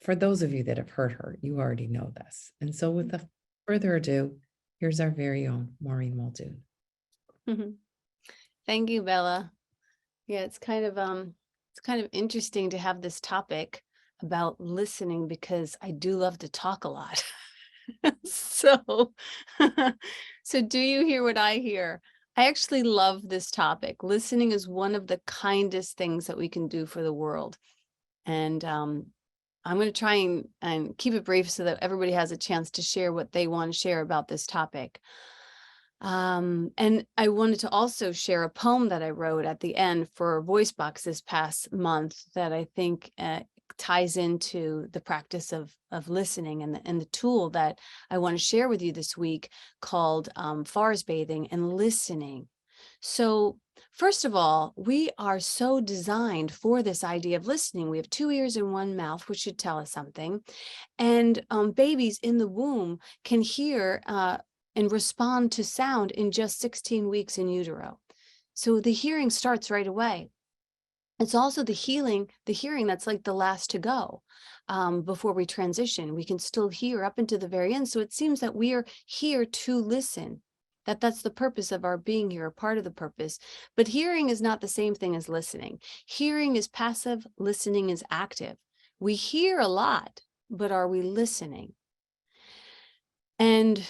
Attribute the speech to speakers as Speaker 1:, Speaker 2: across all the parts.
Speaker 1: for those of you that have heard her, you already know this. And so without further ado, here's our very own Maureen Muldoon.
Speaker 2: Thank you, Bella. Yeah, it's kind of interesting to have this topic about listening because I do love to talk a lot. So, so do you hear what I hear? I actually love this topic. Listening is one of the kindest things that we can do for the world. And I'm going to try and keep it brief so that everybody has a chance to share what they want to share about this topic. And I wanted to also share a poem that I wrote at the end for VoiceBox this past month that I think ties into the practice of listening, and the tool that I want to share with you this week called forest bathing and listening. So first of all, we are so designed for this idea of listening. We have 2 ears and 1 mouth, which should tell us something. And babies in the womb can hear and respond to sound in just 16 weeks in utero. So the hearing starts right away. It's also the hearing that's like the last to go before we transition. We can still hear up into the very end. So it seems that we are here to listen. That's the purpose of our being here, a part of the purpose. But hearing is not the same thing as listening. Hearing is passive, listening is active. We hear a lot, but are we listening? And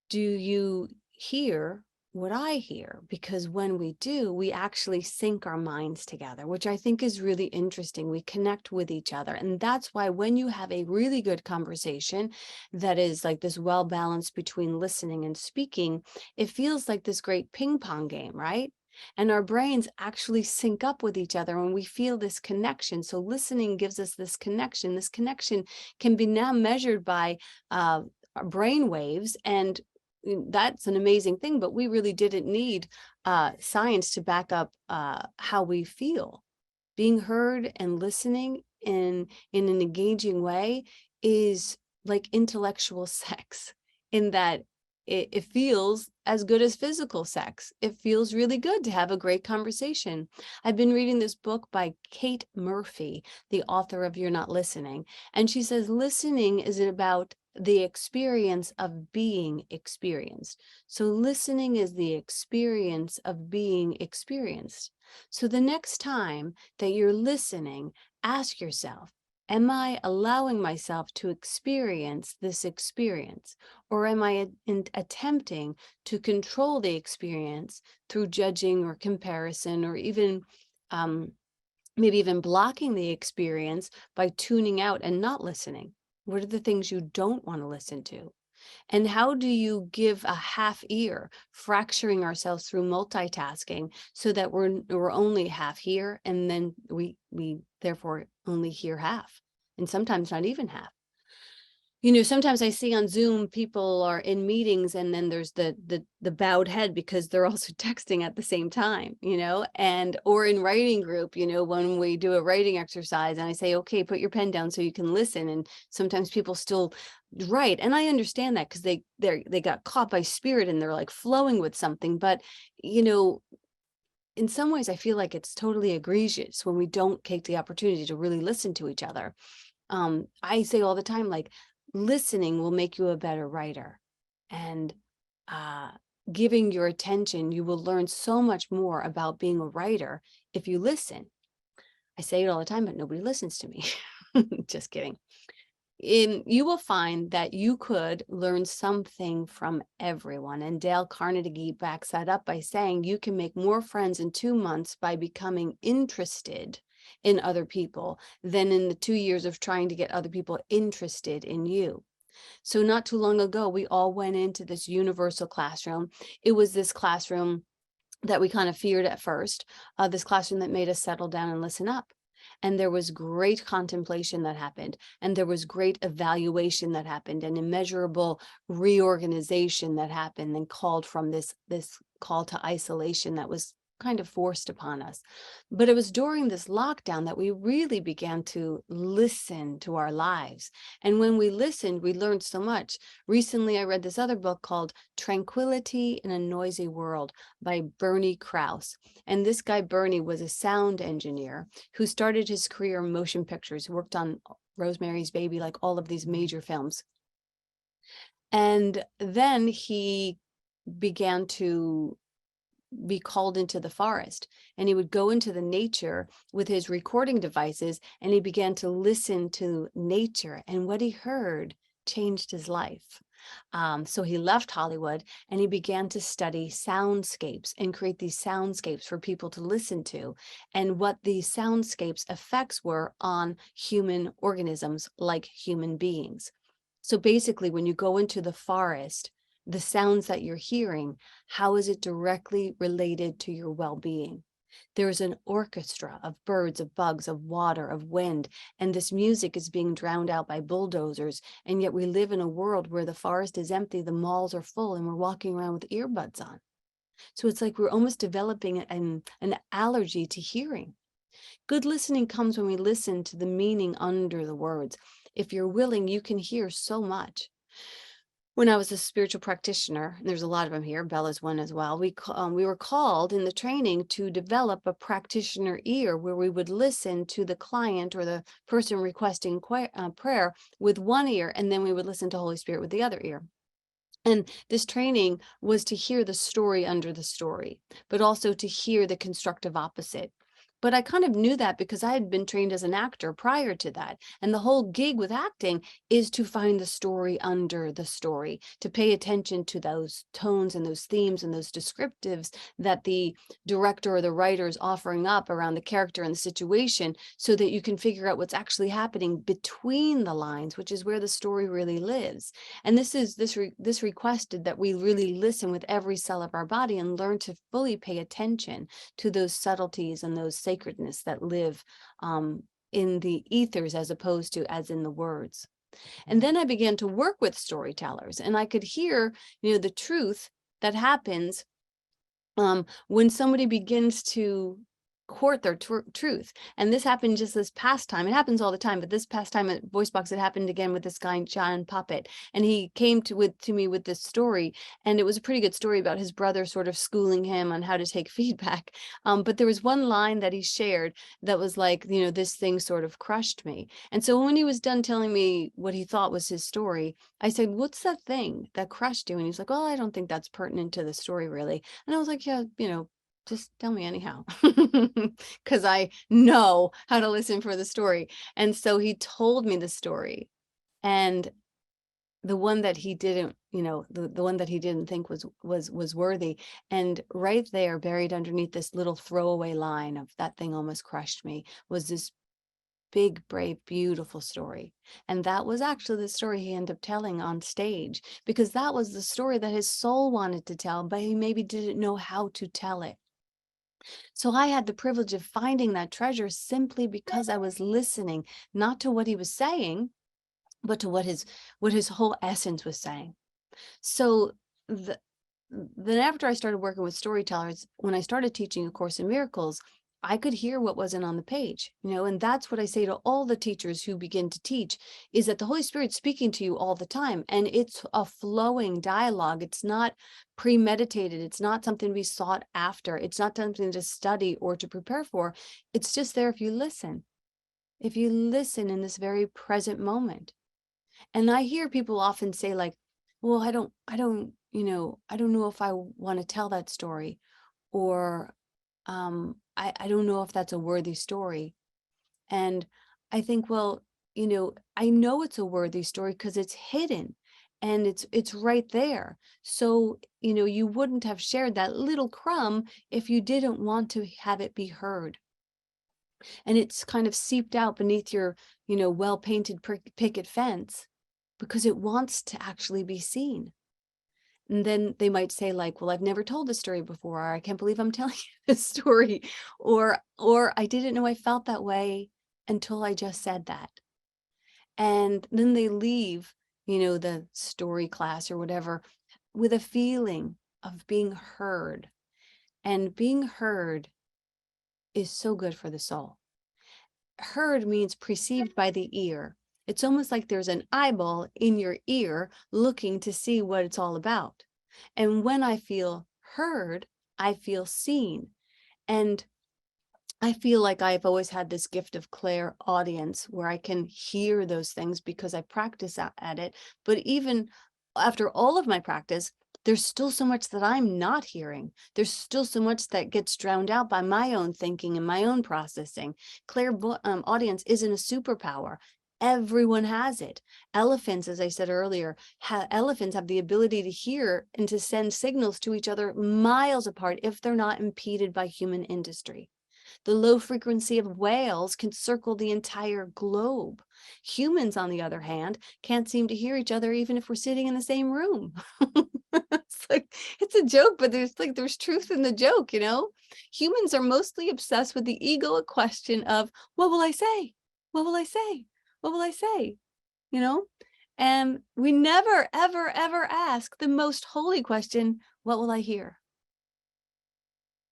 Speaker 2: do you hear what I hear? Because when we do, we actually sync our minds together, which I think is really interesting. We connect with each other. And that's why when you have a really good conversation that is like this well-balanced between listening and speaking, it feels like this great ping pong game, right? And our brains actually sync up with each other and we feel this connection. So listening gives us this connection. This connection can be now measured by our brain waves, and that's an amazing thing, but we really didn't need science to back up how we feel. Being heard and listening in an engaging way is like intellectual sex, in that it feels as good as physical sex. It feels really good to have a great conversation. I've been reading this book by Kate Murphy, the author of You're Not Listening, and she says listening is about the experience of being experienced. So listening is the experience of being experienced. So the next time that you're listening, ask yourself, am I allowing myself to experience this experience? Or am I attempting to control the experience through judging or comparison, or even maybe even blocking the experience by tuning out and not listening? What are the things you don't want to listen to? And how do you give a half ear, fracturing ourselves through multitasking so that we're only half here, and then we therefore only hear half, and sometimes not even half. You know, sometimes I see on Zoom people are in meetings and then there's the bowed head because they're also texting at the same time, you know, and or in writing group, you know, when we do a writing exercise and I say, okay, put your pen down so you can listen. And sometimes people still write. And I understand that because they got caught by spirit and they're like flowing with something. But, you know, in some ways, I feel like it's totally egregious when we don't take the opportunity to really listen to each other. I say all the time, like, listening will make you a better writer, and giving your attention, you will learn so much more about being a writer if you listen. I say it all the time, but nobody listens to me. Just kidding. You will find that you could learn something from everyone. And Dale Carnegie backs that up by saying you can make more friends in 2 months by becoming interested in other people than in the 2 years of trying to get other people interested in you. So not too long ago, we all went into this universal classroom. It was this classroom that we kind of feared at first, this classroom that made us settle down and listen up. And there was great contemplation that happened, and there was great evaluation that happened, and immeasurable reorganization that happened and called from this call to isolation that was kind of forced upon us. But it was during this lockdown that we really began to listen to our lives. And when we listened, we learned so much. Recently, I read this other book called Tranquility in a Noisy World by Bernie Krause. And this guy, Bernie, was a sound engineer who started his career in motion pictures, worked on Rosemary's Baby, like all of these major films. And then he began to be called into the forest, and he would go into the nature with his recording devices, and he began to listen to nature, and what he heard changed his life. So he left Hollywood and he began to study soundscapes and create these soundscapes for people to listen to, and what these soundscapes effects were on human organisms like human beings. So basically, when you go into the forest, the sounds that you're hearing, how is it directly related to your well-being? There's an orchestra of birds, of bugs, of water, of wind, and this music is being drowned out by bulldozers. And yet we live in a world where the forest is empty, the malls are full, and we're walking around with earbuds on. So it's like we're almost developing an allergy to hearing. Good listening comes when we listen to the meaning under the words. If you're willing, you can hear so much. When I was a spiritual practitioner, and there's a lot of them here, Bella's one as well, we were called in the training to develop a practitioner ear where we would listen to the client or the person requesting prayer with one ear, and then we would listen to Holy Spirit with the other ear. And this training was to hear the story under the story, but also to hear the constructive opposite. But I kind of knew that because I had been trained as an actor prior to that. And the whole gig with acting is to find the story under the story, to pay attention to those tones and those themes and those descriptives that the director or the writer is offering up around the character and the situation, so that you can figure out what's actually happening between the lines, which is where the story really lives. And this requested that we really listen with every cell of our body and learn to fully pay attention to those subtleties and those sacredness that live in the ethers as opposed to as in the words. And then I began to work with storytellers, and I could hear, the truth that happens when somebody begins to court their truth. And this happened just this past time. It happens all the time, but this past time at VoiceBox, it happened again with this guy, John Puppet. And he came to me with this story. And it was a pretty good story about his brother sort of schooling him on how to take feedback. But there was one line that he shared that was like, this thing sort of crushed me. And so when he was done telling me what he thought was his story, I said, what's that thing that crushed you? And he's like, well, I don't think that's pertinent to the story, really. And I was like, yeah, just tell me anyhow, because I know how to listen for the story. And so he told me the story, and the one that he didn't, the one that he didn't think was worthy. And right there, buried underneath this little throwaway line of that thing almost crushed me, was this big, brave, beautiful story. And that was actually the story he ended up telling on stage, because that was the story that his soul wanted to tell, but he maybe didn't know how to tell it. So I had the privilege of finding that treasure simply because I was listening, not to what he was saying, but to what his whole essence was saying. So then after I started working with storytellers, when I started teaching A Course in Miracles, I could hear what wasn't on the page, and that's what I say to all the teachers who begin to teach, is that the Holy Spirit's speaking to you all the time, and it's a flowing dialogue. It's not premeditated. It's not something to be sought after. It's not something to study or to prepare for. It's just there if you listen in this very present moment. And I hear people often say, like, well, I don't know if I want to tell that story, or I don't know if that's a worthy story. And I think, well, I know it's a worthy story because it's hidden and it's right there. So, you wouldn't have shared that little crumb if you didn't want to have it be heard. And it's kind of seeped out beneath your, well-painted picket fence because it wants to actually be seen. And then they might say, like, well, I've never told this story before, or I can't believe I'm telling you this story, or I didn't know I felt that way until I just said that. And then they leave, the story class or whatever, with a feeling of being heard. And being heard is so good for the soul. Heard means perceived by the ear. It's almost like there's an eyeball in your ear looking to see what it's all about. And when I feel heard, I feel seen. And I feel like I've always had this gift of clairaudience where I can hear those things because I practice at it. But even after all of my practice, there's still so much that I'm not hearing. There's still so much that gets drowned out by my own thinking and my own processing. Clairaudience isn't a superpower. Everyone has it. Elephants, as I said earlier, elephants have the ability to hear and to send signals to each other miles apart if they're not impeded by human industry. The low frequency of whales can circle the entire globe. Humans, on the other hand, can't seem to hear each other even if we're sitting in the same room. It's a joke, but there's truth in the joke, you know? Humans are mostly obsessed with the egoic question of, what will I say? What will I say? What will I say? You know? And we never, ever, ever ask the most holy question, what will I hear?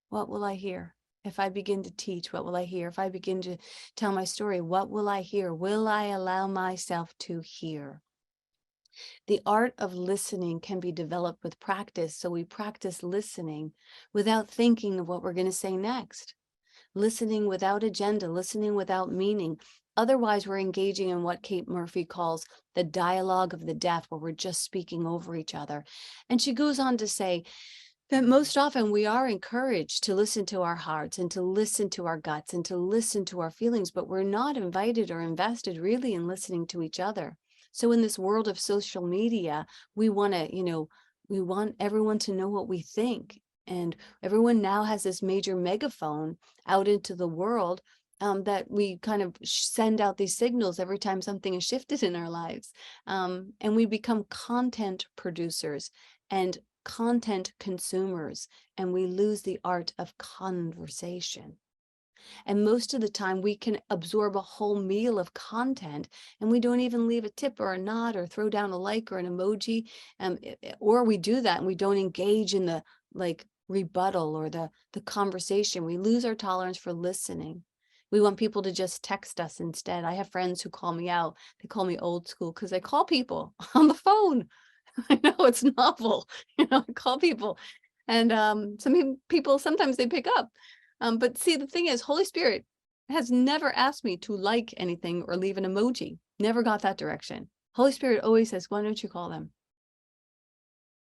Speaker 2: What will I hear? If I begin to teach, what will I hear? If I begin to tell my story, what will I hear? Will I allow myself to hear? The art of listening can be developed with practice. So we practice listening without thinking of what we're going to say next. Listening without agenda, listening without meaning. Otherwise, we're engaging in what Kate Murphy calls the dialogue of the deaf, where we're just speaking over each other. And she goes on to say, that most often we are encouraged to listen to our hearts and to listen to our guts and to listen to our feelings, but we're not invited or invested really in listening to each other. So in this world of social media, we want to, we want everyone to know what we think. And everyone now has this major megaphone out into the world that we kind of send out these signals every time something is shifted in our lives. And we become content producers and content consumers, and we lose the art of conversation. And most of the time we can absorb a whole meal of content and we don't even leave a tip or a nod or throw down a like or an emoji. Or we do that and we don't engage in the rebuttal or the conversation. We lose our tolerance for listening. We want people to just text us instead. I have friends who call me out. They call me old school because I call people on the phone. I know it's novel, I call people and some people, sometimes they pick up. But see, the thing is, Holy Spirit has never asked me to like anything or leave an emoji. Never got that direction. Holy Spirit always says, why don't you call them?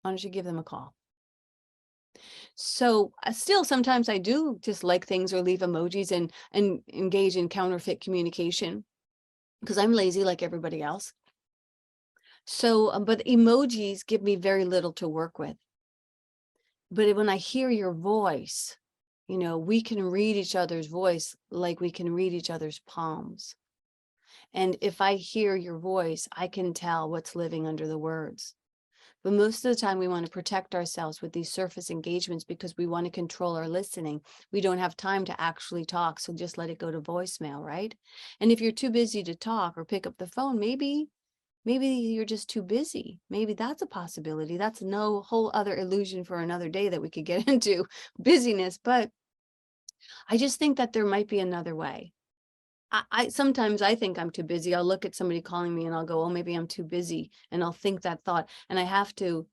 Speaker 2: Why don't you give them a call? So still, sometimes I do just like things or leave emojis and engage in counterfeit communication because I'm lazy like everybody else. So, but emojis give me very little to work with. But when I hear your voice, we can read each other's voice like we can read each other's palms. And if I hear your voice, I can tell what's living under the words. But most of the time we want to protect ourselves with these surface engagements because we want to control our listening. We don't have time to actually talk, so just let it go to voicemail, right? And if you're too busy to talk or pick up the phone, maybe you're just too busy. Maybe that's a possibility. That's no whole other illusion for another day that we could get into, busyness. But I just think that there might be another way. I sometimes I think I'm too busy. I'll look at somebody calling me and I'll go, oh, maybe I'm too busy. And I'll think that thought. And I have to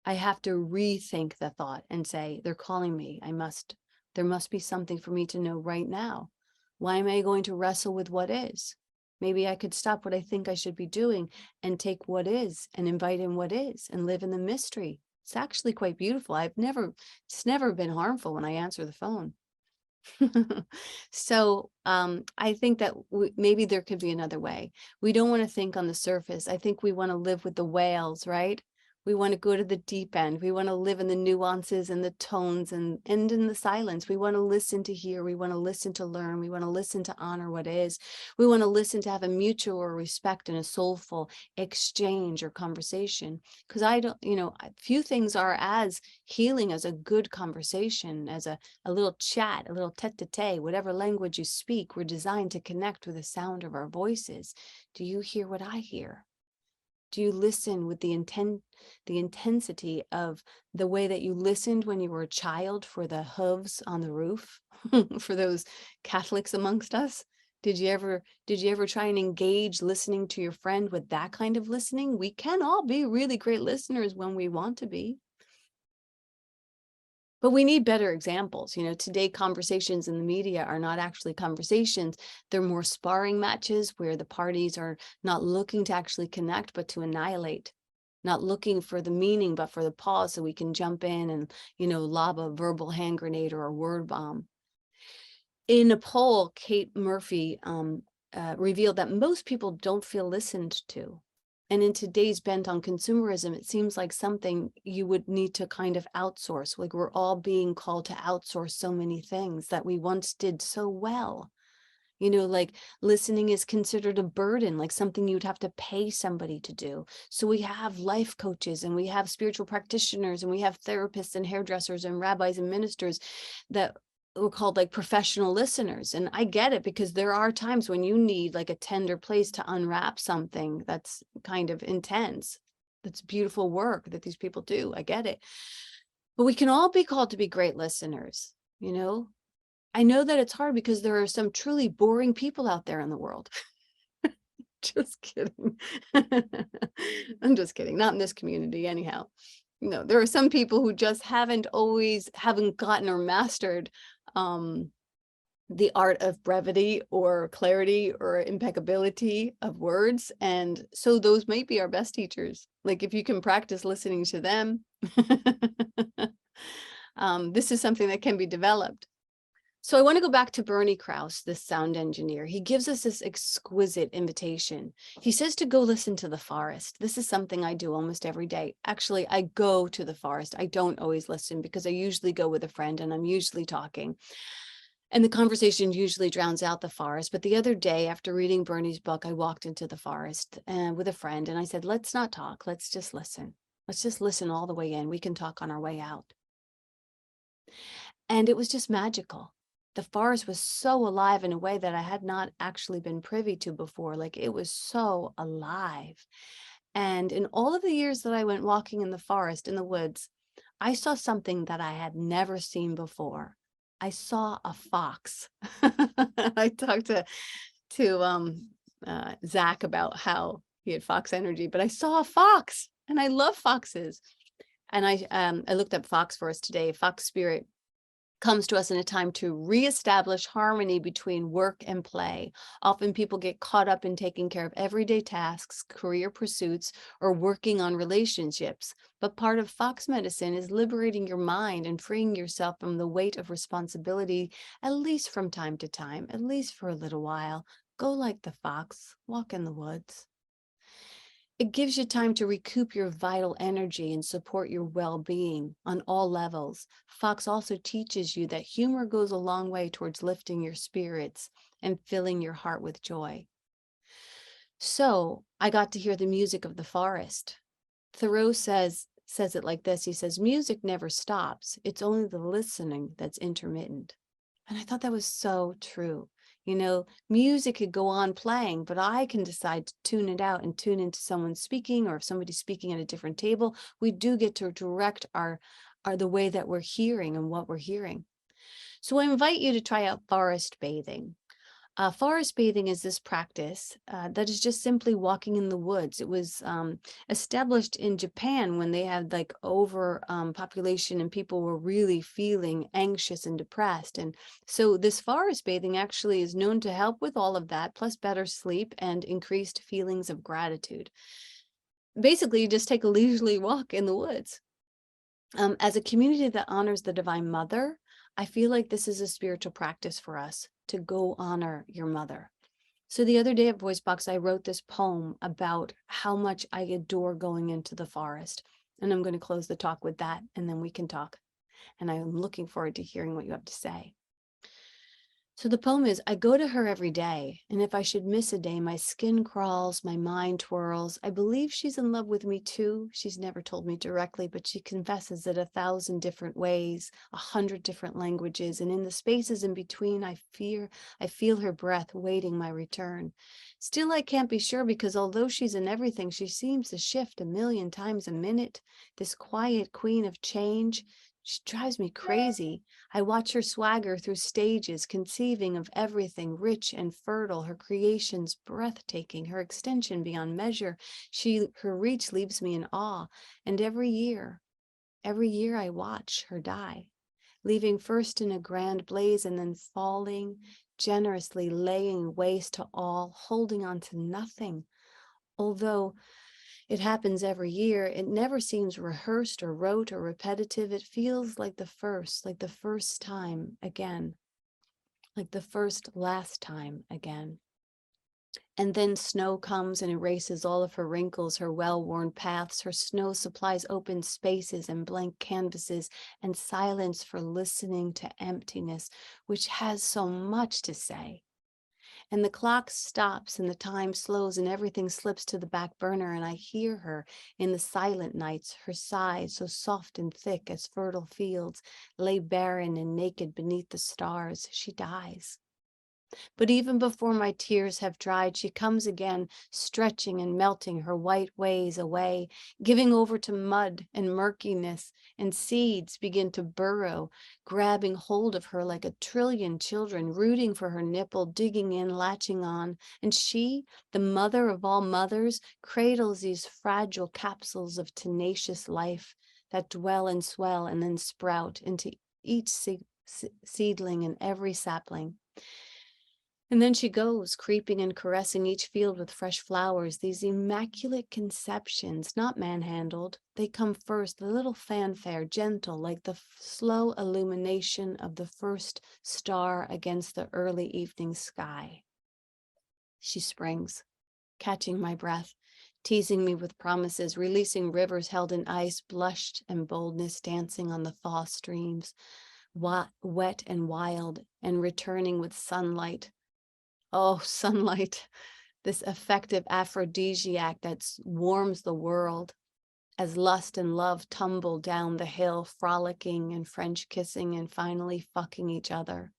Speaker 2: rethink the thought and say, they're calling me. There must be something for me to know right now. Why am I going to wrestle with what is? Maybe I could stop what I think I should be doing and take what is and invite in what is and live in the mystery. It's actually quite beautiful. It's never been harmful when I answer the phone. So I think that maybe there could be another way. We don't want to think on the surface. I think we want to live with the whales, right? We want to go to the deep end. We want to live in the nuances and the tones and in the silence. We want to listen to hear. We want to listen to learn. We want to listen to honor what is. We want to listen to have a mutual respect and a soulful exchange or conversation. Because few things are as healing as a good conversation, as a little chat, a little tete-a-tete, whatever language you speak. We're designed to connect with the sound of our voices. Do you hear what I hear? Do you listen with the intensity of the way that you listened when you were a child for the hooves on the roof? For those Catholics amongst us, did you ever try and engage listening to your friend with that kind of listening? We can all be really great listeners when we want to be. But we need better examples. You know, today conversations in the media are not actually conversations. They're more sparring matches where the parties are not looking to actually connect, but to annihilate, not looking for the meaning, but for the pause so we can jump in and, you know, lob a verbal hand grenade or a word bomb. In a poll, Kate Murphy revealed that most people don't feel listened to. And in today's bent on consumerism, it seems like something you would need to kind of outsource. Like we're all being called to outsource so many things that we once did so well. You know, like listening is considered a burden, like something you'd have to pay somebody to do. So we have life coaches and we have spiritual practitioners and we have therapists and hairdressers and rabbis and ministers that were called like professional listeners. And I get it, because there are times when you need like a tender place to unwrap something that's kind of intense. That's beautiful work that these people do. I get it. But we can all be called to be great listeners, you know? I know that it's hard because there are some truly boring people out there in the world. Just kidding. I'm just kidding. Not in this community anyhow. No, there are some people who just haven't gotten or mastered the art of brevity or clarity or impeccability of words. And so those might be our best teachers. Like if you can practice listening to them, this is something that can be developed. So I want to go back to Bernie Krause, this sound engineer. He gives us this exquisite invitation. He says to go listen to the forest. This is something I do almost every day. Actually, I go to the forest. I don't always listen because I usually go with a friend and I'm usually talking. And the conversation usually drowns out the forest. But the other day, after reading Bernie's book, I walked into the forest with a friend and I said, let's not talk. Let's just listen. Let's just listen all the way in. We can talk on our way out. And it was just magical. The forest was so alive in a way that I had not actually been privy to before. Like it was so alive. And in all of the years that I went walking in the forest, in the woods, I saw something that I had never seen before. I saw a fox. I talked to Zach about how he had fox energy, but I saw a fox and I love foxes. And I looked up fox for us today. Fox spirit comes to us in a time to reestablish harmony between work and play. Often people get caught up in taking care of everyday tasks, career pursuits, or working on relationships. But part of Fox medicine is liberating your mind and freeing yourself from the weight of responsibility, at least from time to time, at least for a little while. Go like the fox, walk in the woods. It gives you time to recoup your vital energy and support your well-being on all levels. Fox also teaches you that humor goes a long way towards lifting your spirits and filling your heart with joy. So I got to hear the music of the forest. Thoreau says it like this. He says, music never stops. It's only the listening that's intermittent. And I thought that was so true. You know, music could go on playing, but I can decide to tune it out and tune into someone speaking, or if somebody's speaking at a different table, we do get to direct the way that we're hearing and what we're hearing. So I invite you to try out forest bathing. Forest bathing is this practice that is just simply walking in the woods. It was established in Japan when they had like population and people were really feeling anxious and depressed. And so this forest bathing actually is known to help with all of that, plus better sleep and increased feelings of gratitude. Basically, you just take a leisurely walk in the woods. As a community that honors the Divine Mother, I feel like this is a spiritual practice for us to go honor your mother. So the other day at VoiceBox, I wrote this poem about how much I adore going into the forest. And I'm going to close the talk with that, and then we can talk. And I'm looking forward to hearing what you have to say. So the poem is, I go to her every day, and if I should miss a day, my skin crawls, my mind twirls. I believe she's in love with me too. She's never told me directly, but she confesses it 1,000 different ways, 100 different languages. And in the spaces in between, I feel her breath waiting my return. Still, I can't be sure, because although she's in everything, she seems to shift 1,000,000 times a minute. This quiet queen of change, she drives me crazy. I watch her swagger through stages, conceiving of everything rich and fertile, her creations breathtaking, her extension beyond measure. Her reach leaves me in awe. And every year I watch her die. leaving first in a grand blaze and then falling, generously laying waste to all, holding on to nothing. Although it happens every year, it never seems rehearsed or rote or repetitive. It feels like the first time again, like the first last time again. And then snow comes and erases all of her wrinkles, her well-worn paths. Her snow supplies open spaces and blank canvases and silence for listening to emptiness, which has so much to say. And the clock stops and the time slows and everything slips to the back burner, and I hear her in the silent nights, her sighs so soft and thick as fertile fields lay barren and naked beneath the stars. She dies. But even before my tears have dried, she comes again, stretching and melting her white ways away, giving over to mud and murkiness, and seeds begin to burrow, grabbing hold of her like a trillion children, rooting for her nipple, digging in, latching on. And she, the mother of all mothers, cradles these fragile capsules of tenacious life that dwell and swell and then sprout into each seedling and every sapling. And then she goes, creeping and caressing each field with fresh flowers, these immaculate conceptions, not manhandled. They come first, a little fanfare, gentle, like the slow illumination of the first star against the early evening sky. She springs, catching my breath, teasing me with promises, releasing rivers held in ice, blushed and boldness dancing on the thaw streams, wet and wild, and returning with sunlight. Oh, sunlight, this effective aphrodisiac that warms the world as lust and love tumble down the hill, frolicking and French kissing and finally fucking each other,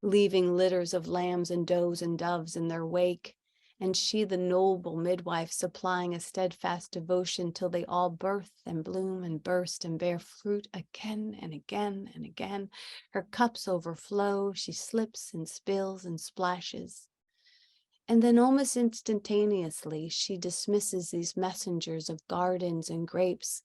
Speaker 2: leaving litters of lambs and does and doves in their wake. And she, the noble midwife, supplying a steadfast devotion till they all birth and bloom and burst and bear fruit again and again and again. Her cups overflow, she slips and spills and splashes. And then almost instantaneously, she dismisses these messengers of gardens and grapes,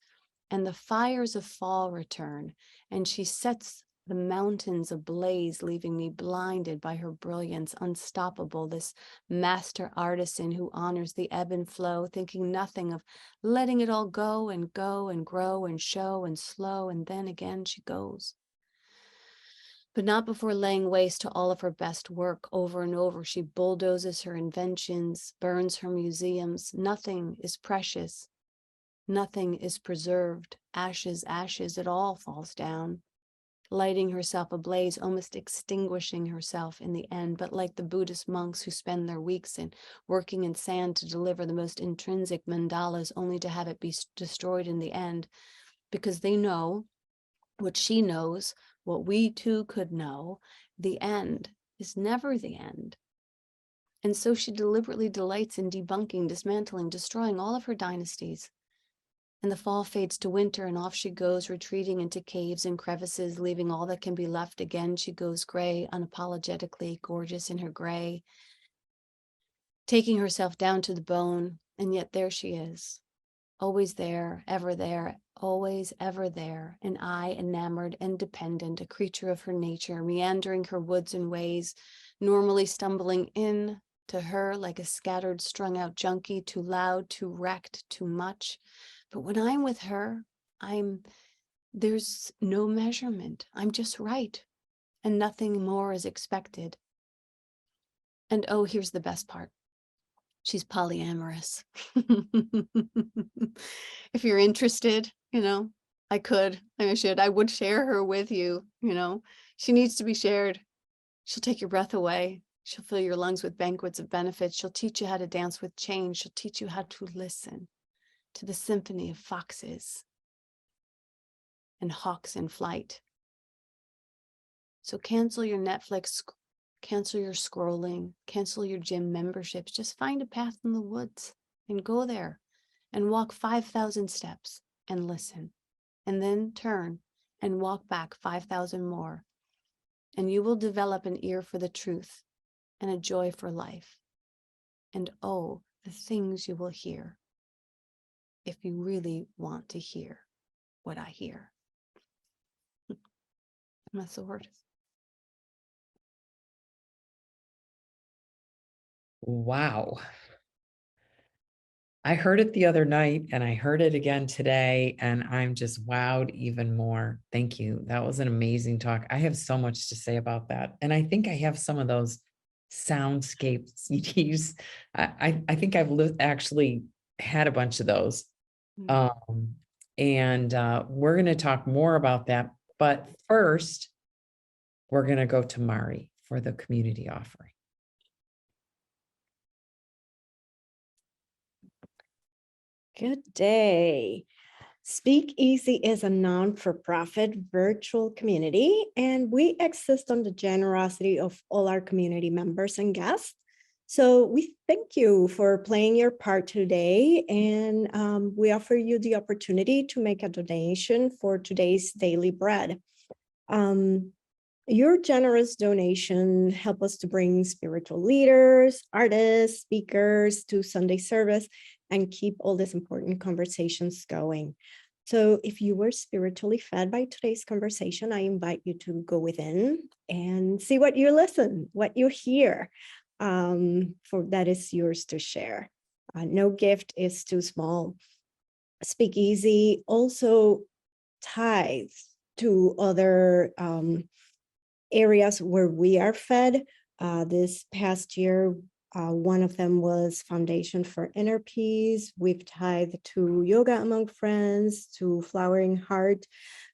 Speaker 2: and the fires of fall return, and she sets the mountains ablaze, leaving me blinded by her brilliance, unstoppable, this master artisan who honors the ebb and flow, thinking nothing of letting it all go and grow and show and slow, and then again she goes. But not before laying waste to all of her best work. Over and over, she bulldozes her inventions, burns her museums. Nothing is precious. Nothing is preserved. Ashes, ashes, it all falls down, lighting herself ablaze, almost extinguishing herself in the end. But like the Buddhist monks who spend their weeks working in sand to deliver the most intrinsic mandalas, only to have it be destroyed in the end, because they know what she knows, what we too could know, the end is never the end. And so she deliberately delights in debunking, dismantling, destroying all of her dynasties. And the fall fades to winter, and off she goes, retreating into caves and crevices, leaving all that can be left. Again she goes gray, unapologetically gorgeous in her gray, taking herself down to the bone, and yet there she is, always there, always ever there, an eye enamored and dependent, a creature of her nature, meandering her woods and ways, normally stumbling in to her like a scattered, strung out junkie, too loud, too wrecked, too much. But when I'm with her, there's no measurement. I'm just right, and nothing more is expected. And oh, here's the best part. She's polyamorous. If you're interested, I would share her with you, She needs to be shared. She'll take your breath away. She'll fill your lungs with banquets of benefits. She'll teach you how to dance with change. She'll teach you how to listen to the symphony of foxes and hawks in flight. So cancel your Netflix, cancel your scrolling, cancel your gym memberships. Just find a path in the woods and go there and walk 5,000 steps and listen, and then turn and walk back 5,000 more. And you will develop an ear for the truth and a joy for life. And oh, the things you will hear if you really want to hear what I hear. That's the word.
Speaker 1: Wow. I heard it the other night and I heard it again today, and I'm just wowed even more. Thank you. That was an amazing talk. I have so much to say about that. And I think I have some of those soundscape CDs. I think I've actually had a bunch of those. Um, and we're going to talk more about that. But first, we're going to go to Mari for the community offering.
Speaker 3: Good day. SpeakEasy is a non-for-profit virtual community, and we exist on the generosity of all our community members and guests. So we thank you for playing your part today, and we offer you the opportunity to make a donation for today's daily bread. Your generous donation help us to bring spiritual leaders, artists, speakers to Sunday service and keep all these important conversations going. So if you were spiritually fed by today's conversation, I invite you to go within and see what you listen, what you hear, for that is yours to share. No gift is too small. SpeakEasy also ties to other areas where we are fed. This past year, one of them was Foundation for Inner Peace. We've tied to Yoga Among Friends, to Flowering Heart.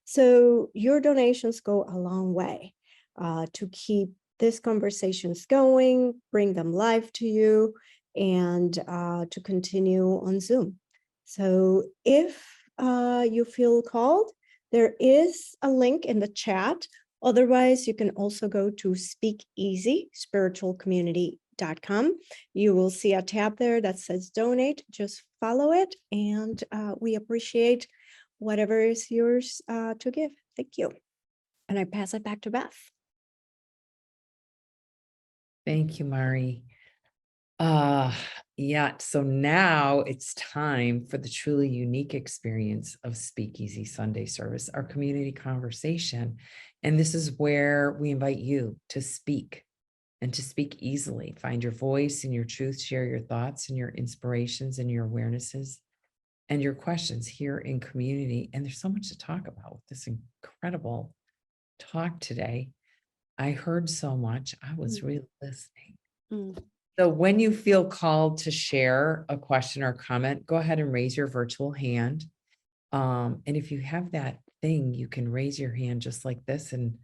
Speaker 3: So your donations go a long way to keep these conversations going, bring them live to you, and to continue on Zoom. So if you feel called, there is a link in the chat. Otherwise, you can also go to SpeakEasy Spiritual Community.com. You will see a tab there that says donate. Just follow it, and we appreciate whatever is yours to give. Thank you. And I pass it back to Beth.
Speaker 1: Thank you, Mari. Yeah, so now it's time for the truly unique experience of SpeakEasy Sunday service, our community conversation. And this is where we invite you to speak and to speak easily. Find your voice and your truth, share your thoughts and your inspirations and your awarenesses and your questions here in community. And there's so much to talk about with this incredible talk today. I heard so much. I was really listening. So when you feel called to share a question or comment, go ahead and raise your virtual hand. And if you have that thing, you can raise your hand just like this, and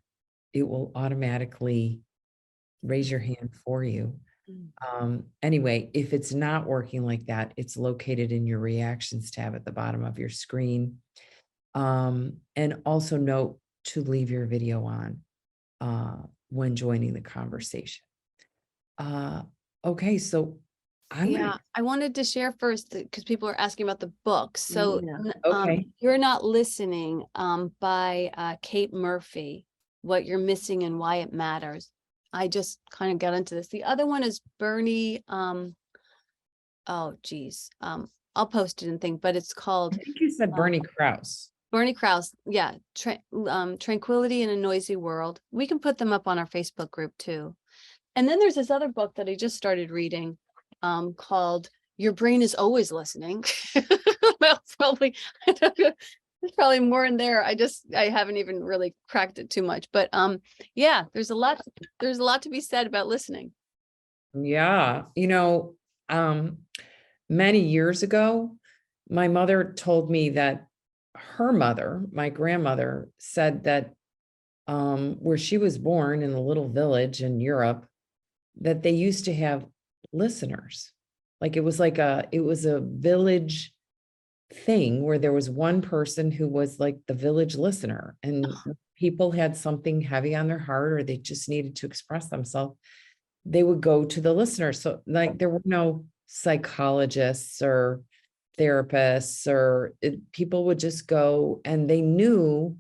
Speaker 1: it will automatically raise your hand for you. Anyway, if it's not working like that, it's located in your reactions tab at the bottom of your screen. And also note to leave your video on when joining the conversation. Okay, so
Speaker 2: I wanted to share first because people are asking about the book. So
Speaker 1: okay.
Speaker 2: You're Not Listening by Kate Murphy, What You're Missing and Why It Matters. I just kind of got into this. The other one is Bernie. Oh, geez. I'll post it and think, but it's called.
Speaker 1: I think you said Bernie Krause.
Speaker 2: Bernie Krause. Yeah. Tranquility in a Noisy World. We can put them up on our Facebook group too. And then there's this other book that I just started reading called Your Brain is Always Listening. Well, probably, I don't know, there's probably more in there. I haven't even really cracked it too much. But yeah, there's a lot to be said about listening.
Speaker 1: Yeah. Many years ago, my mother told me that her mother, my grandmother, said that where she was born in a little village in Europe, that they used to have listeners. Like it was a village thing where there was one person who was like the village listener, and people had something heavy on their heart or they just needed to express themselves, they would go to the listener. So like there were no psychologists or therapists people would just go, and they knew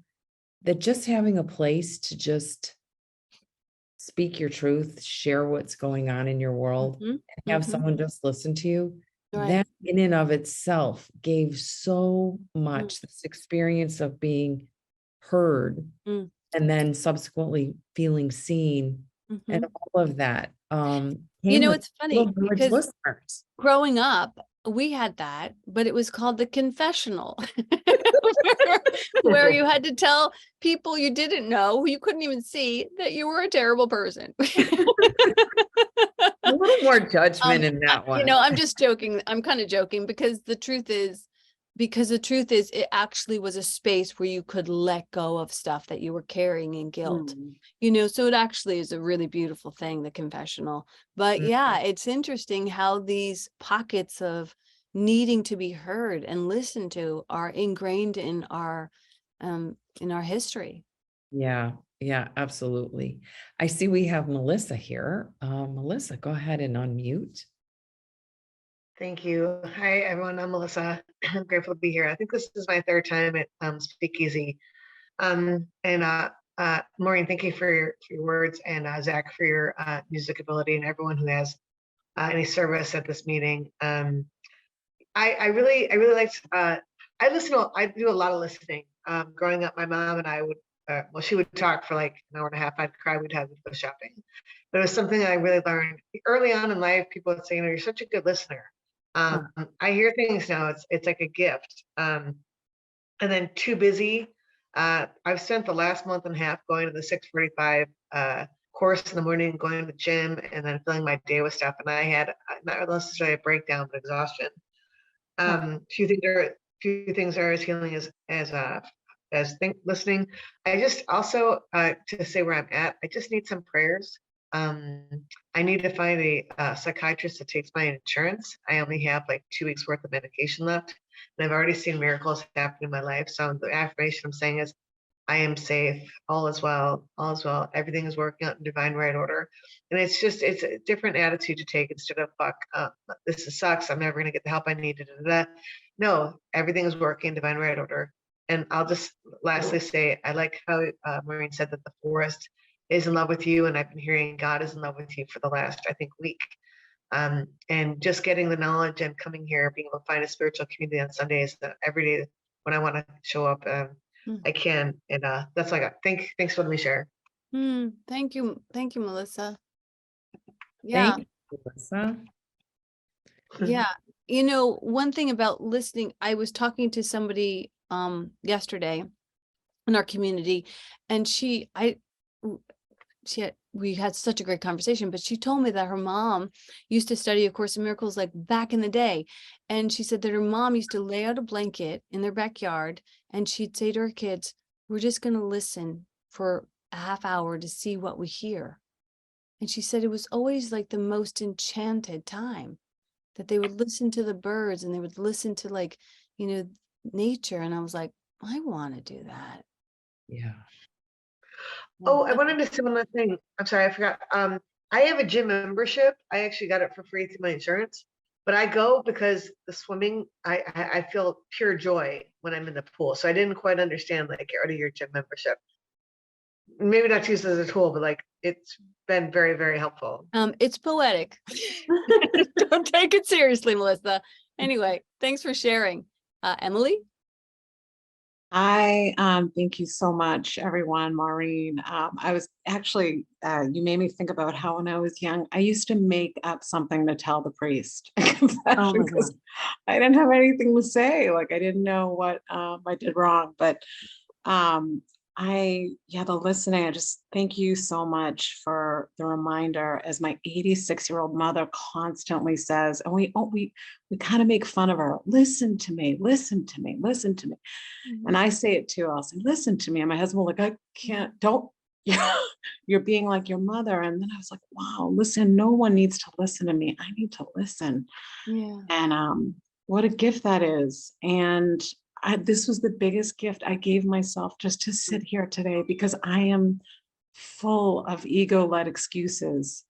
Speaker 1: that just having a place to just speak your truth, share what's going on in your world, and have someone just listen to you, that in and of itself gave so much. This experience of being heard and then subsequently feeling seen and all of that.
Speaker 2: You
Speaker 1: Came
Speaker 2: know,
Speaker 1: with
Speaker 2: it's funny
Speaker 1: Little Village
Speaker 2: because
Speaker 1: listeners.
Speaker 2: growing up, we had that, but it was called the confessional, where you had to tell people you didn't know, who you couldn't even see, that you were a terrible person.
Speaker 1: A little more judgment in that
Speaker 2: You
Speaker 1: one.
Speaker 2: know, I'm just joking. I'm kind of joking because the truth is, it actually was a space where you could let go of stuff that you were carrying in guilt. You know, so it actually is a really beautiful thing, the confessional. But yeah, it's interesting how these pockets of needing to be heard and listened to are ingrained in our history.
Speaker 1: Yeah, yeah, absolutely. I see we have Melissa here. Melissa, go ahead and unmute.
Speaker 4: Thank you. Hi, everyone. I'm Melissa. I'm grateful to be here. I think this is my third time at SpeakEasy. Maureen, thank you for your words, and Zach for your music ability, and everyone who has any service at this meeting. I really liked. I do a lot of listening. Growing up, my mom and I would. Well, she would talk for like an hour and a half. I'd cry. We'd have to go shopping. But it was something I really learned early on in life. People would say, "You know, you're such a good listener." I hear things now. It's like a gift. And then too busy. I've spent the last month and a half going to the 6:45 course in the morning, going to the gym, and then filling my day with stuff. And I had not necessarily a breakdown, but exhaustion. Few things are as healing as listening. I just also to say where I'm at. I just need some prayers. I need to find a psychiatrist that takes my insurance. I only have like 2 weeks worth of medication left, and I've already seen miracles happen in my life. So the affirmation I'm saying is, I am safe. All is well. All is well. Everything is working out in divine right order. And it's a different attitude to take instead of fuck. This sucks. I'm never gonna get the help I need. No, everything is working in divine right order. And I'll just lastly say, I like how Maureen said that the forest is in love with you, and I've been hearing God is in love with you for the last, I think, week. And just getting the knowledge and coming here, being able to find a spiritual community on Sundays that every day when I want to show up, I can. And that's all I got. Thanks for letting me share.
Speaker 2: Thank you, Melissa. Yeah.
Speaker 1: Thank you, Melissa.
Speaker 2: Yeah. You know, one thing about listening, I was talking to somebody yesterday in our community, and we had such a great conversation, but she told me that her mom used to study A Course in Miracles like back in the day. And she said that her mom used to lay out a blanket in their backyard, and she'd say to her kids, we're just going to listen for a half hour to see what we hear. And she said it was always like the most enchanted time, that they would listen to the birds and they would listen to, like, you know, nature. And I was like, I want to do that.
Speaker 1: Yeah.
Speaker 4: Oh, I wanted to say one last thing. I'm sorry, I forgot. I have a gym membership. I actually got it for free through my insurance, but I go because the swimming, I feel pure joy when I'm in the pool. So I didn't quite understand, like, get rid of your gym membership. Maybe not to use it as a tool, but like, it's been very, very helpful.
Speaker 2: It's poetic. Don't take it seriously, Melissa. Anyway, thanks for sharing. Emily?
Speaker 5: Hi, thank you so much, everyone. Maureen, I was actually, you made me think about how when I was young, I used to make up something to tell the priest because I didn't have anything to say. Like, I didn't know what I did wrong, but the listening, I just thank you so much for the reminder, as my 86-year-old mother constantly says, and we kind of make fun of her. Listen to me, listen to me, listen to me. And I say it too. I'll say, listen to me. And my husband will, like, I can't, don't, you're being like your mother. And then I was like, wow, listen, no one needs to listen to me. I need to listen.
Speaker 2: Yeah.
Speaker 5: And what a gift that is. And this was the biggest gift I gave myself, just to sit here today, because I am full of ego-led excuses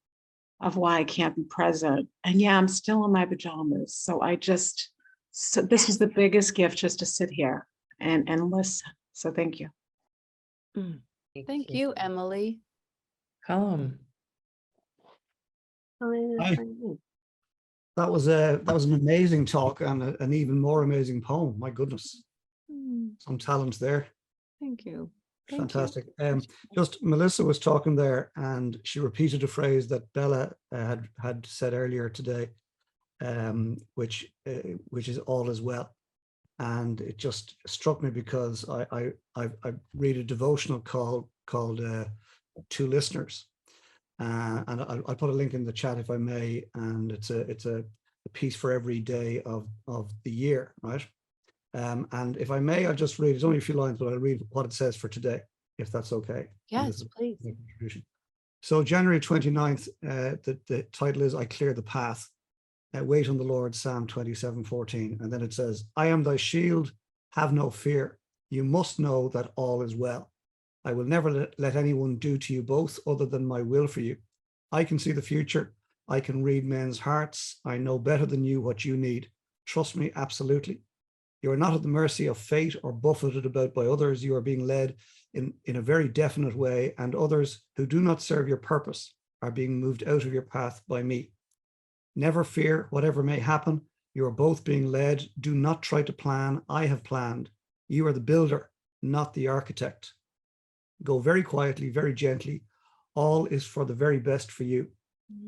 Speaker 5: of why I can't be present. And yeah, I'm still in my pajamas. So this was the biggest gift, just to sit here and listen. So thank you.
Speaker 2: Thank you, Emily.
Speaker 1: Callum.
Speaker 6: Hi. That was an amazing talk and an even more amazing poem. My goodness, some talent there.
Speaker 2: Thank you. Thank you.
Speaker 6: Fantastic. Just Melissa was talking there, and she repeated a phrase that Bella had said earlier today, which is all is well. And it just struck me because I read a devotional called Two Listeners, and I'll put a link in the chat if I may. And it's a piece for every day of the year, right? And if I may, I'll just read. It's only a few lines, but I'll read what it says for today, if that's okay.
Speaker 2: Yes, please.
Speaker 6: So January 29th, the title is "I Clear the Path." Wait on the Lord, Psalm 27:14. And then it says, "I am thy shield, have no fear. You must know that all is well. I will never let anyone do to you both other than my will for you. I can see the future. I can read men's hearts. I know better than you what you need. Trust me, absolutely. You are not at the mercy of fate or buffeted about by others. You are being led in a very definite way, and others who do not serve your purpose are being moved out of your path by me. Never fear, whatever may happen. You are both being led. Do not try to plan. I have planned. You are the builder, not the architect. Go very quietly, very gently. All is for the very best for you.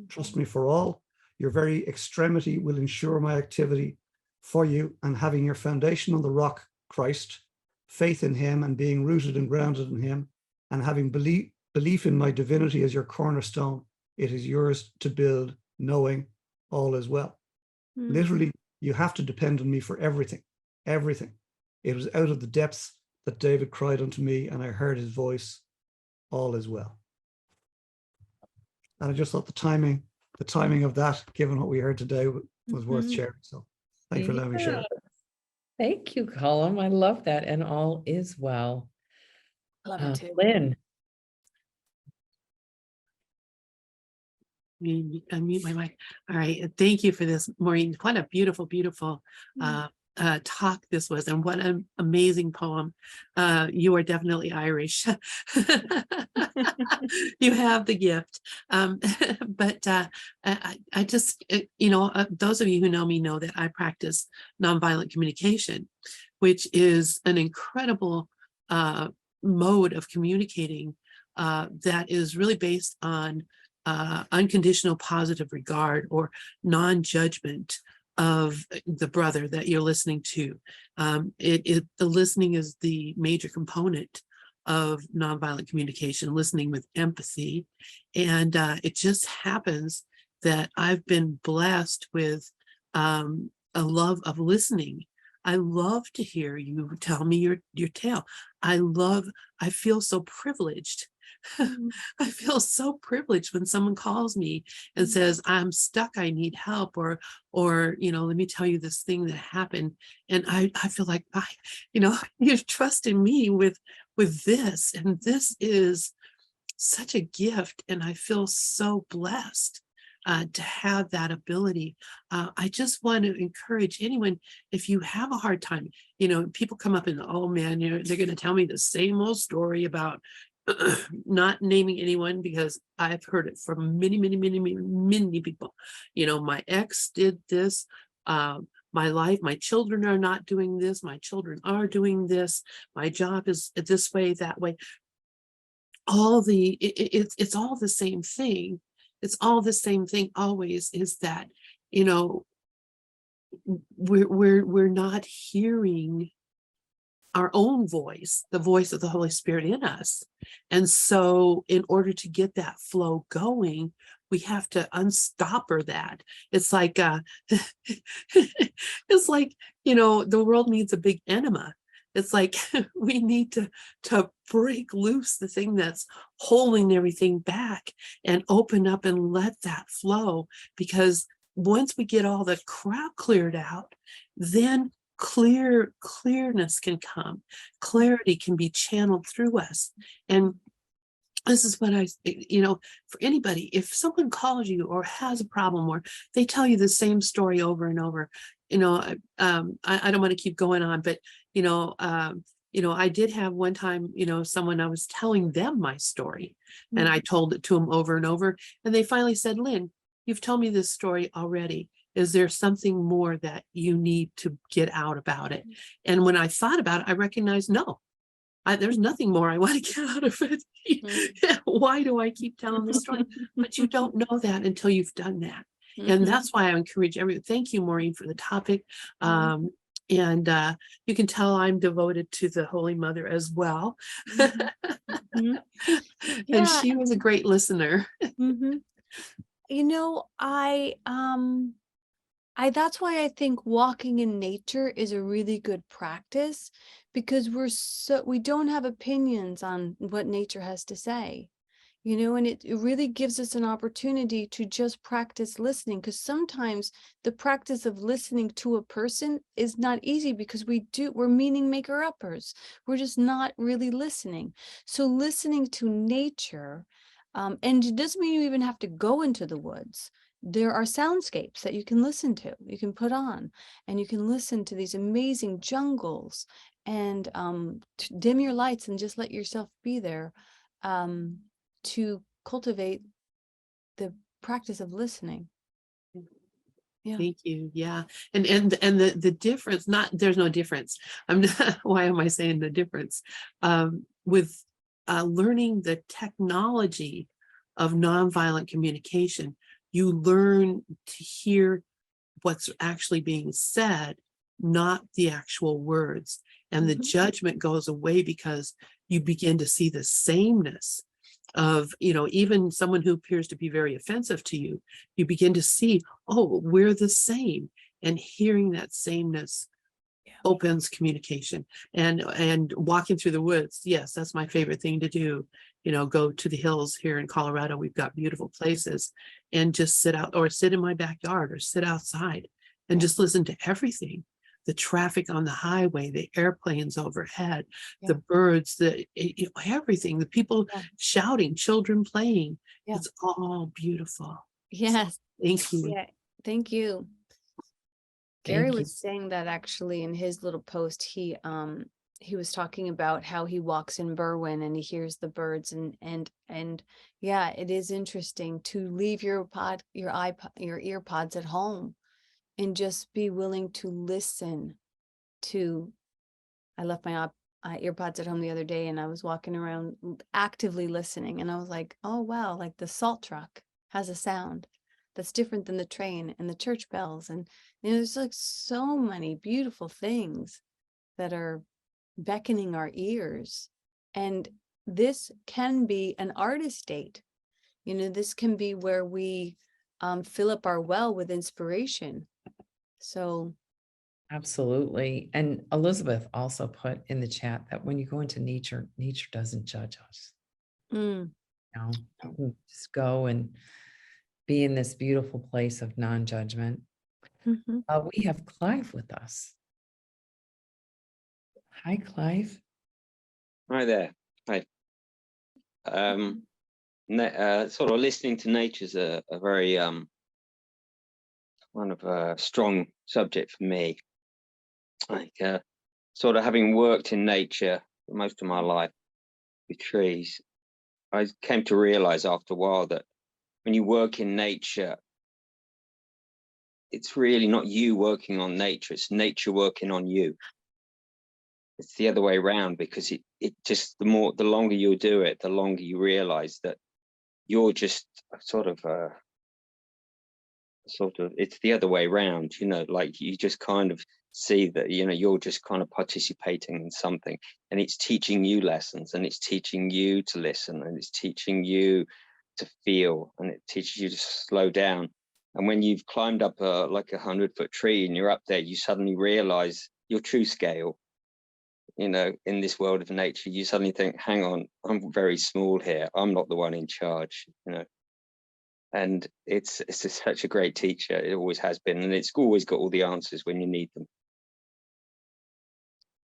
Speaker 6: Trust me for all. Your very extremity will ensure my activity for you, and having your foundation on the rock, Christ, faith in him and being rooted and grounded in him, and having belief in my divinity as your cornerstone, it is yours to build, knowing all is well. Literally, you have to depend on me for everything, everything. It was out of the depths that David cried unto me, and I heard his voice, all is well. And I just thought the timing of that, given what we heard today, was worth sharing. So thank you for letting me share.
Speaker 1: Thank you, Colin. I love that. And all is well.
Speaker 2: Love it too.
Speaker 1: Lynn.
Speaker 7: Unmute my mic. All right. Thank you for this, Maureen. What a beautiful, beautiful talk this was, and what an amazing poem. You are definitely Irish. You have the gift. But I just, those of you who know me know that I practice nonviolent communication, which is an incredible mode of communicating that is really based on unconditional positive regard or non-judgment of the brother that you're listening to. The listening is the major component of nonviolent communication, listening with empathy. And it just happens that I've been blessed with a love of listening. I love to hear you tell me your tale. I feel so privileged. I feel so privileged when someone calls me and says, I'm stuck, I need help, or let me tell you this thing that happened. And I feel like, you're trusting me with this, and this is such a gift. And I feel so blessed to have that ability. I just want to encourage anyone, if you have a hard time, people come up and, oh man, they're going to tell me the same old story about not naming anyone, because I've heard it from many, many, many, many, many people. My ex did this, my life, my children are not doing this, my children are doing this, my job is this way, that way. It's all the same thing. It's all the same thing always, is that, we're not hearing our own voice, the voice of the Holy Spirit in us. And so in order to get that flow going, we have to unstopper that. It's like, the world needs a big enema. It's like we need to break loose the thing that's holding everything back and open up and let that flow. Because once we get all the crowd cleared out, then clearness can come. Clarity can be channeled through us. And this is what for anybody, if someone calls you or has a problem, or they tell you the same story over and over, I don't want to keep going on, but I did have one time, someone, I was telling them my story, and I told it to them over and over, and they finally said, Lynn, you've told me this story already. Is there something more that you need to get out about it? And when I thought about it, I recognized, no, there's nothing more I want to get out of it. Why do I keep telling the story? But you don't know that until you've done that. And that's why I encourage everyone. Thank you, Maureen, for the topic. And you can tell I'm devoted to the Holy Mother as well. And she was a great listener.
Speaker 2: You know, that's why I think walking in nature is a really good practice, because we don't have opinions on what nature has to say, you know, and it really gives us an opportunity to just practice listening, because sometimes the practice of listening to a person is not easy because we're meaning maker uppers. We're just not really listening. So listening to nature, and it doesn't mean you even have to go into the woods. There are soundscapes that you can listen to, you can put on, and you can listen to these amazing jungles, and dim your lights and just let yourself be there, to cultivate the practice of listening. Yeah.
Speaker 7: Thank you. Yeah. And the difference, there's no difference. Why am I saying the difference? With learning the technology of nonviolent communication, you learn to hear what's actually being said, not the actual words. And the judgment goes away because you begin to see the sameness of, you know, even someone who appears to be very offensive to you, you begin to see, oh, we're the same. And hearing that sameness opens communication. And walking through the woods, yes, that's my favorite thing to do. You know, go to the hills here in Colorado. We've got beautiful places, and just sit out, or sit in my backyard, or sit outside and just listen to everything. The traffic on the highway, the airplanes overhead, the birds, everything, the people shouting, children playing. It's all beautiful.
Speaker 2: Yes.
Speaker 7: So, thank you.
Speaker 2: Yeah. Thank you. Gary was saying that actually in his little post, he was talking about how he walks in Berwyn and he hears the birds, and yeah, it is interesting to leave your earpods at home and just be willing to listen to. I left my earpods at home the other day, and I was walking around actively listening, and I was like, oh wow, like the salt truck has a sound that's different than the train and the church bells, and you know, there's like so many beautiful things that are beckoning our ears. And this can be an artist date. You know, this can be where we fill up our well with inspiration. So
Speaker 1: absolutely. And Elizabeth also put in the chat that when you go into nature, nature doesn't judge us. You know, you can just go and be in this beautiful place of non-judgment. We have Clive with us. Hi, Clive.
Speaker 8: Hi there. Hi. Sort of listening to nature is a very kind of a strong subject for me. Like sort of having worked in nature for most of my life with trees, I came to realize after a while that when you work in nature, it's really not you working on nature, it's nature working on you. It's the other way around, because it just, the longer you do it, the longer you realize that you're just sort of it's the other way around, you know, like you just kind of see that, you know, you're just kind of participating in something, and it's teaching you lessons, and it's teaching you to listen, and it's teaching you to feel, and it teaches you to slow down. And when you've climbed up like 100-foot tree and you're up there, you suddenly realize your true scale. You know, in this world of nature, you suddenly think, hang on, I'm very small here. I'm not the one in charge, you know. And it's just such a great teacher. It always has been. And it's always got all the answers when you need them.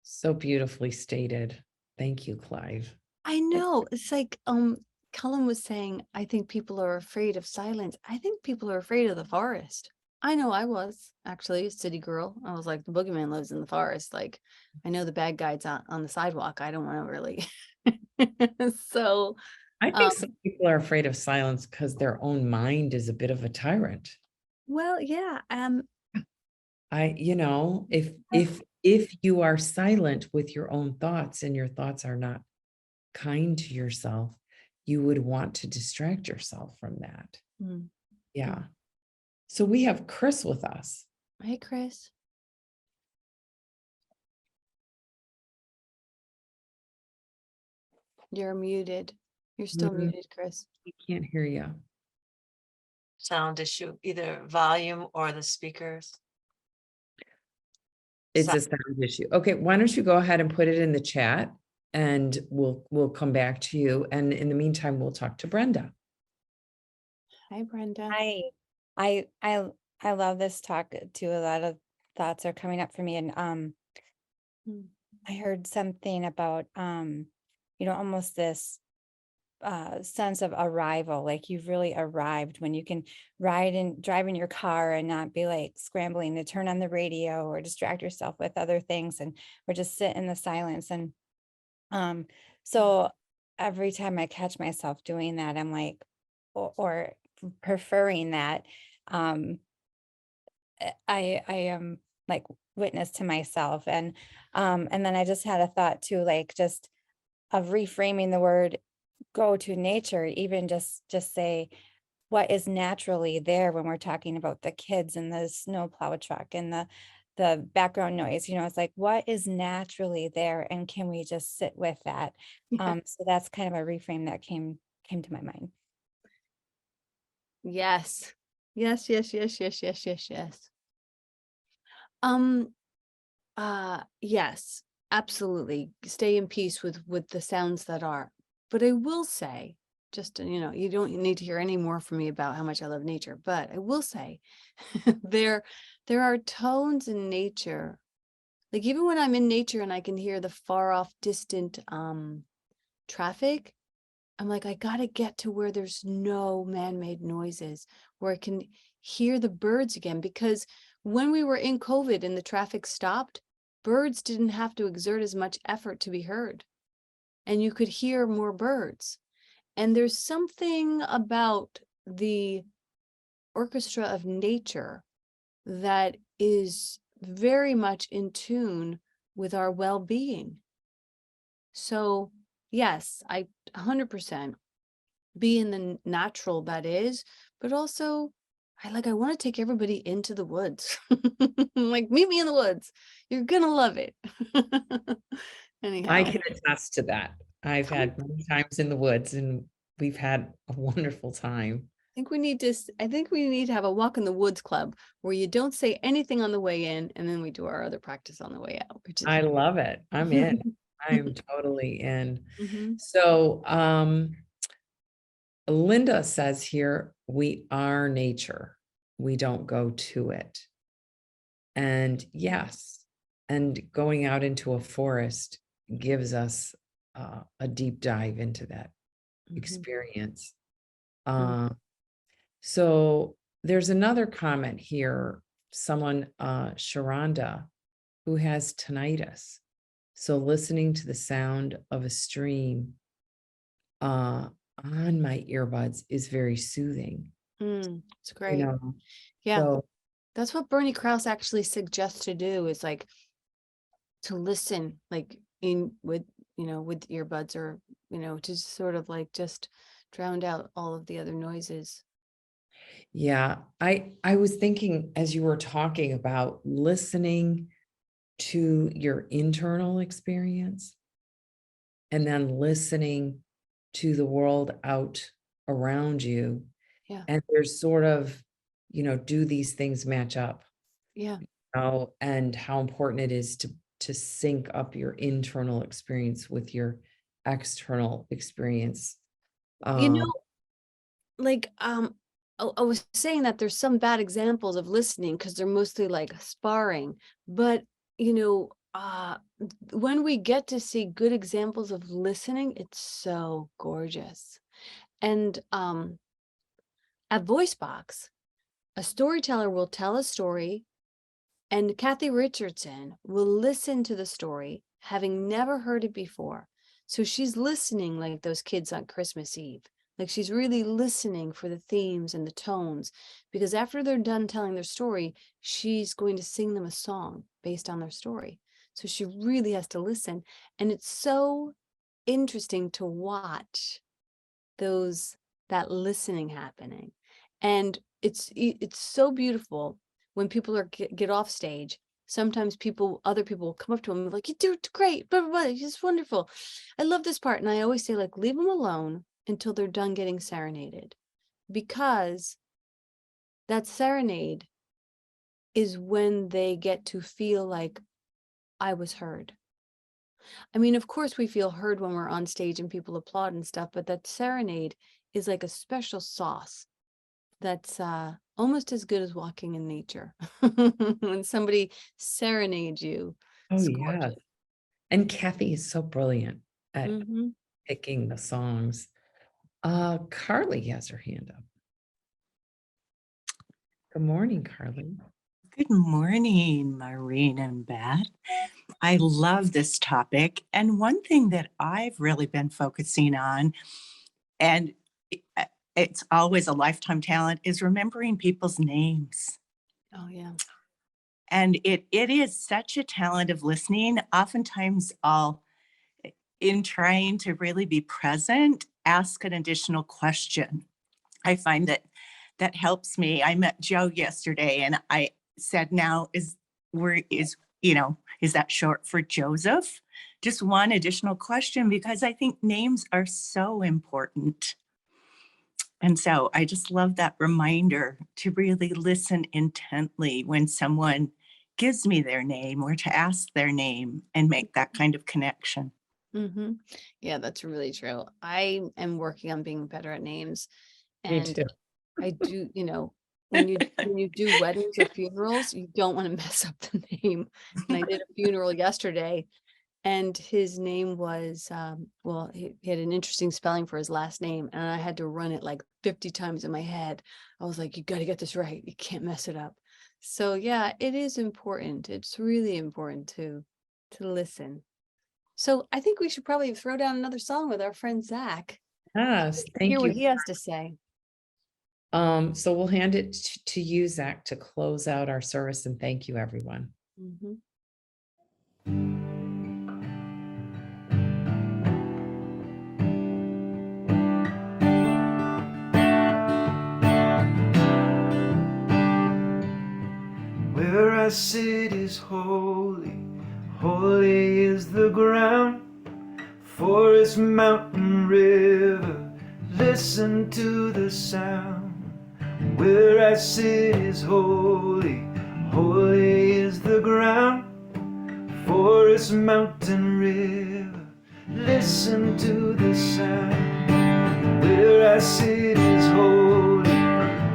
Speaker 1: So beautifully stated. Thank you, Clive.
Speaker 2: I know. It's like Cullen was saying, I think people are afraid of silence. I think people are afraid of the forest. I know I was actually a city girl. I was like, the boogeyman lives in the forest. Like, I know the bad guys on the sidewalk. I don't want to really. So
Speaker 1: I think some people are afraid of silence because their own mind is a bit of a tyrant.
Speaker 2: Well, yeah.
Speaker 1: You know, if If you are silent with your own thoughts and your thoughts are not kind to yourself, you would want to distract yourself from that.
Speaker 2: Mm.
Speaker 1: Yeah. So we have Chris with us.
Speaker 2: Hey, Chris. You're muted. You're still
Speaker 1: Mhm.
Speaker 2: muted, Chris.
Speaker 1: We can't hear you.
Speaker 9: Sound issue, either volume or the speakers.
Speaker 1: It's a sound issue. Okay, why don't you go ahead and put it in the chat and we'll come back to you. And in the meantime, we'll talk to Brenda.
Speaker 2: Hi, Brenda.
Speaker 10: Hi, I love this talk too. A lot of thoughts are coming up for me, and
Speaker 2: Mm.
Speaker 10: I heard something about almost this sense of arrival, like you've really arrived when you can drive in your car and not be like scrambling to turn on the radio or distract yourself with other things, and or just sit in the silence. And so every time I catch myself doing that, I'm like, or preferring that, I am like witness to myself. And then I just had a thought too, like just of reframing the word go to nature, even just say what is naturally there when we're talking about the kids and the snowplow truck and the background noise. It's like what is naturally there, and can we just sit with that?
Speaker 2: Yeah.
Speaker 10: So that's kind of a reframe that came to my mind.
Speaker 2: Yes. Yes. Yes, absolutely. Stay in peace with the sounds that are. But I will say, just you don't need to hear any more from me about how much I love nature, but I will say there are tones in nature. Like even when I'm in nature and I can hear the far off distant traffic, I'm like, I gotta get to where there's no man-made noises, where I can hear the birds again. Because when we were in COVID and the traffic stopped, birds didn't have to exert as much effort to be heard. And you could hear more birds. And there's something about the orchestra of nature that is very much in tune with our well-being. So yes, I 100% be in the natural that is, but also I want to take everybody into the woods. Like meet me in the woods. You're gonna love it. Anyhow.
Speaker 1: I can attest to that. I've had many times in the woods and we've had a wonderful time.
Speaker 2: I think we need to have a walk in the woods club where you don't say anything on the way in, and then we do our other practice on the way out. Which is
Speaker 1: I love it. I'm in. I'm totally in.
Speaker 2: Mhm.
Speaker 1: So Linda says here, we are nature. We don't go to it. And yes, and going out into a forest gives us a deep dive into that experience. So there's another comment here, someone, Sharonda, who has tinnitus. So listening to the sound of a stream on my earbuds is very soothing.
Speaker 2: It's great. Yeah.
Speaker 1: So
Speaker 2: That's what Bernie Krause actually suggests to do, is like to listen like in with earbuds, or to sort of like just drown out all of the other noises.
Speaker 1: yeah, I was thinking as you were talking about listening to your internal experience and then listening to the world out around you.
Speaker 2: Yeah.
Speaker 1: And there's sort of, do these things match up?
Speaker 2: Yeah.
Speaker 1: And how important it is to sync up your internal experience with your external experience.
Speaker 2: Like I was saying that there's some bad examples of listening because they're mostly like sparring, but when we get to see good examples of listening, it's so gorgeous. And at VoiceBox, a storyteller will tell a story, and Kathy Richardson will listen to the story, having never heard it before. So she's listening like those kids on Christmas Eve. Like she's really listening for the themes and the tones, because after they're done telling their story, she's going to sing them a song based on their story. So she really has to listen. And it's so interesting to watch that listening happening. And it's so beautiful when people get off stage. Sometimes other people will come up to them like, you do great, blah, blah, blah. It's wonderful. I love this part. And I always say, like, leave them alone until they're done getting serenaded, because that serenade is when they get to feel like, I was heard. I mean, of course we feel heard when we're on stage and people applaud and stuff, but that serenade is like a special sauce that's almost as good as walking in nature. When somebody serenades you.
Speaker 1: Oh,
Speaker 2: it's
Speaker 1: yeah.
Speaker 2: gorgeous.
Speaker 1: And Kathy is so brilliant at
Speaker 2: Mhm.
Speaker 1: picking the songs. Carly has her hand up. Good morning, Carly.
Speaker 11: Good morning, Maureen and Beth. I love this topic. And one thing that I've really been focusing on, and it's always a lifetime talent, is remembering people's names.
Speaker 2: Oh, yeah.
Speaker 11: And it is such a talent of listening. Oftentimes in trying to really be present, ask an additional question. I find that helps me. I met Joe yesterday and I said, now is that short for Joseph? Just one additional question, because I think names are so important. And so I just love that reminder to really listen intently when someone gives me their name, or to ask their name and make that kind of connection.
Speaker 2: Mm-hmm. Yeah, that's really true. I am working on being better at names.
Speaker 1: Me
Speaker 2: And
Speaker 1: too.
Speaker 2: I do, when you do weddings or funerals, you don't want to mess up the name. And I did a funeral yesterday, and his name was, he had an interesting spelling for his last name, and I had to run it like 50 times in my head. I was like, you got to get this right. You can't mess it up. So yeah, it is important. It's really important to listen. So I think we should probably throw down another song with our friend Zach.
Speaker 1: Yes,
Speaker 2: Hear
Speaker 1: thank
Speaker 2: what
Speaker 1: you.
Speaker 2: he has to say.
Speaker 1: So we'll hand it to you, Zach, to close out our service, and thank you, everyone.
Speaker 2: Mhm.
Speaker 12: Where I sit is holy, holy is the ground. Forest, mountain, river, listen to the sound. Where I sit is holy, holy is the ground. Forest, mountain, river, listen to the sound. Where I sit is holy,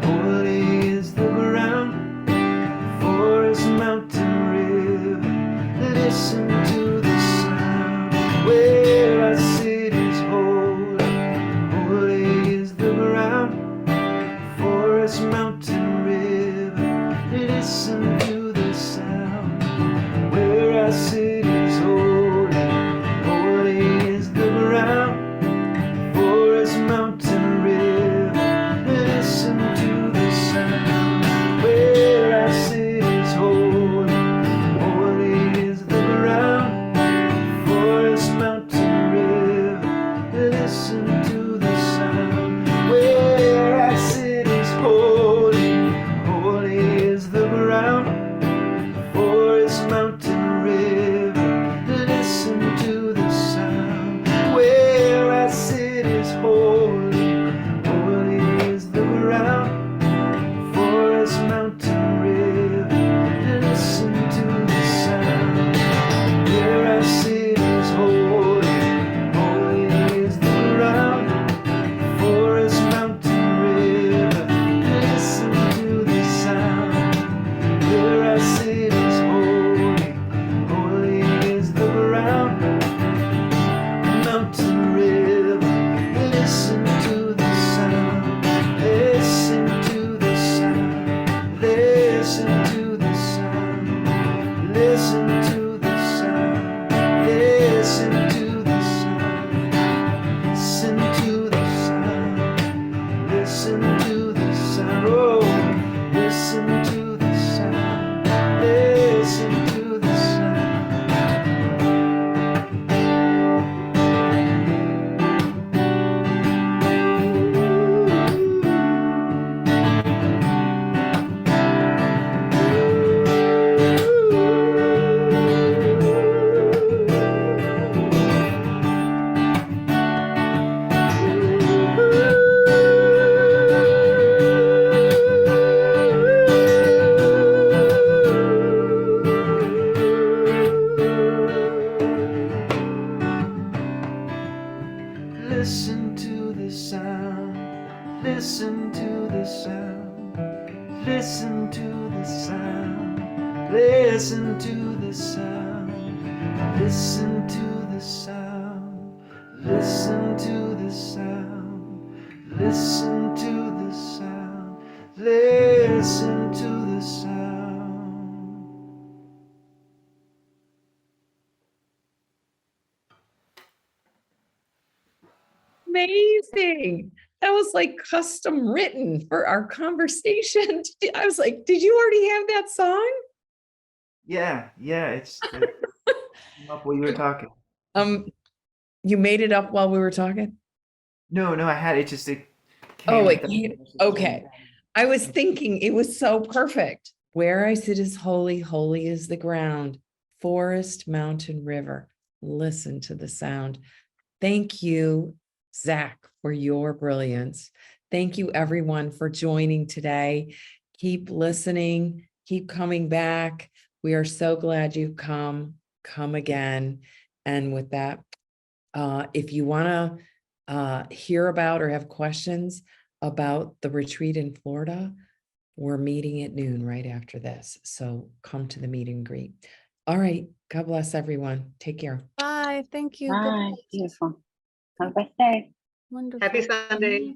Speaker 12: holy is the ground. Forest, mountain, river, listen to the sound. Where I sit is holy, holy is the ground. Forest, mountain, river, listen to the sound. Where I sit is holy, holy is the ground. Forest, mountain, river, Listen to the sound. Listen to the sound. Listen to the sound. Listen to the sound.
Speaker 1: Amazing. That was like custom written for our conversation. I was like, did you already have that song?
Speaker 12: Yeah, it's it came up while you were talking.
Speaker 1: You made it up while we were talking?
Speaker 12: No, I had it just it
Speaker 1: Oh,
Speaker 12: came
Speaker 1: it
Speaker 12: without
Speaker 1: came,
Speaker 12: permission.
Speaker 1: okay. I was thinking it was so perfect. Where I sit is holy, holy is the ground. Forest, mountain, river. Listen to the sound. Thank you, Zach, for your brilliance. Thank you, everyone, for joining today. Keep listening, keep coming back. We are so glad you come again. And with that, if you want to hear about or have questions about the retreat in Florida, we're meeting at noon right after this. So come to the meet and greet. All right. God bless everyone. Take care.
Speaker 2: Bye. Thank you. Good
Speaker 5: Bye.
Speaker 2: night.
Speaker 5: Beautiful. Have a blessed day.
Speaker 2: Wonderful.
Speaker 4: Happy Sunday.